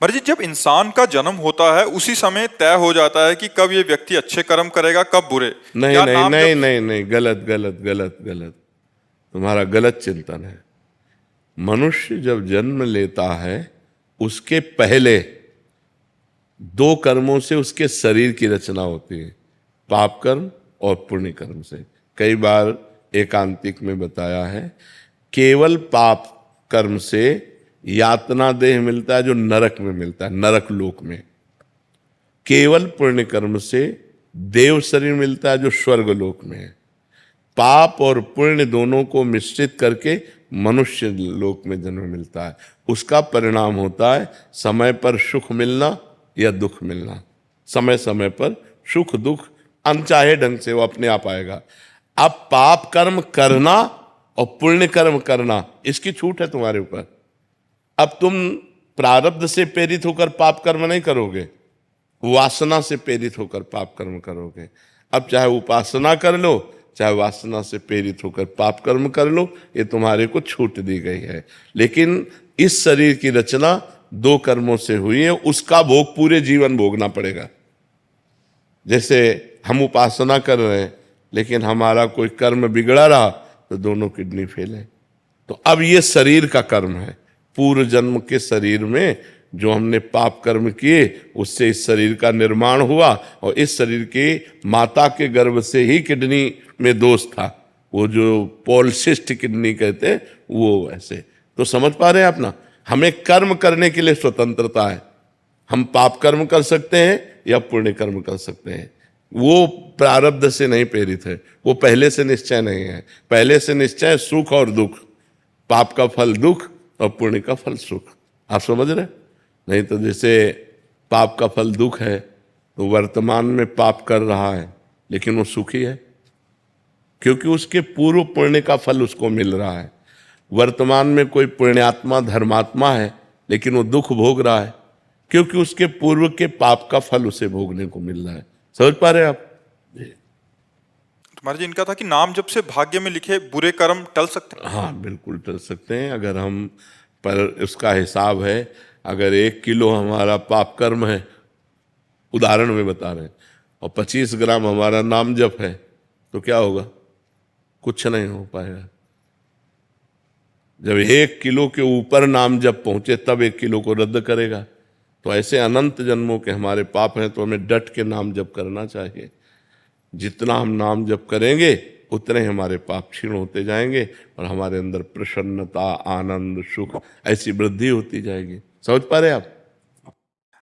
महाराज जी, जब इंसान का जन्म होता है उसी समय तय हो जाता है कि कब ये व्यक्ति अच्छे कर्म करेगा, कब बुरे। नहीं क्या नहीं नाम नहीं जब नहीं नहीं, गलत गलत गलत गलत। तुम्हारा गलत चिंतन है। मनुष्य जब जन्म लेता है उसके पहले दो कर्मों से उसके शरीर की रचना होती है, पाप कर्म और पुण्य कर्म से। कई बार एकांतिक में बताया है, केवल पाप कर्म से यातना देह मिलता है जो नरक में मिलता है, नरक लोक में। केवल पुण्य कर्म से देव शरीर मिलता है जो स्वर्ग लोक में है। पाप और पुण्य दोनों को मिश्रित करके मनुष्य लोक में जन्म मिलता है। उसका परिणाम होता है समय पर सुख मिलना या दुख मिलना। समय समय पर सुख दुख अनचाहे ढंग से वो अपने आप आएगा। अब पाप कर्म करना और पुण्य कर्म करना, इसकी छूट है तुम्हारे ऊपर। अब तुम प्रारब्ध से प्रेरित होकर पाप कर्म नहीं करोगे, वासना से प्रेरित होकर पाप कर्म करोगे। अब चाहे उपासना कर लो, चाहे वासना से प्रेरित होकर पाप कर्म कर लो, ये तुम्हारे को छूट दी गई है। लेकिन इस शरीर की रचना दो कर्मों से हुई है, उसका भोग पूरे जीवन भोगना पड़ेगा। जैसे हम उपासना कर रहे हैं लेकिन हमारा कोई कर्म बिगड़ा रहा तो दोनों किडनी फेल है। तो अब ये शरीर का कर्म है। पूर्व जन्म के शरीर में जो हमने पाप कर्म किए उससे इस शरीर का निर्माण हुआ, और इस शरीर के माता के गर्भ से ही किडनी में दोष था, वो जो पॉलिसिस्ट किडनी कहते हैं वो। ऐसे तो समझ पा रहे हैं आप ना। हमें कर्म करने के लिए स्वतंत्रता है। हम पाप कर्म कर सकते हैं या पुण्य कर्म कर सकते हैं। वो प्रारब्ध से नहीं प्रेरित है, वो पहले से निश्चय नहीं है। पहले से निश्चय सुख और दुख, पाप का फल दुख और पुण्य का फल सुख। आप समझ रहे? नहीं तो जैसे पाप का फल दुख है तो वर्तमान में पाप कर रहा है लेकिन वो सुखी है, क्योंकि उसके पूर्व पुण्य का फल उसको मिल रहा है। वर्तमान में कोई पुण्यात्मा धर्मात्मा है लेकिन वो दुख भोग रहा है, क्योंकि उसके पूर्व के पाप का फल उसे भोगने को मिल रहा है। समझ पा रहे हैं आप? महाराज जी, इनका था कि नाम जब से भाग्य में लिखे बुरे कर्म टल सकते हैं। हाँ बिल्कुल टल सकते हैं। अगर हम पर उसका हिसाब है, अगर 1 किलो हमारा पाप कर्म है, उदाहरण में बता रहे हैं, और 25 ग्राम हमारा नाम जप है, तो क्या होगा? कुछ नहीं हो पाएगा। जब 1 किलो के ऊपर नाम जप पहुंचे तब 1 किलो को रद्द करेगा। तो ऐसे अनंत जन्मों के हमारे पाप हैं, तो हमें डट के नाम जप करना चाहिए। जितना हम नाम जप करेंगे उतने हमारे पाप क्षीण होते जाएंगे और हमारे अंदर प्रसन्नता, आनंद, सुख ऐसी वृद्धि होती जाएगी। समझ पा रहे आप?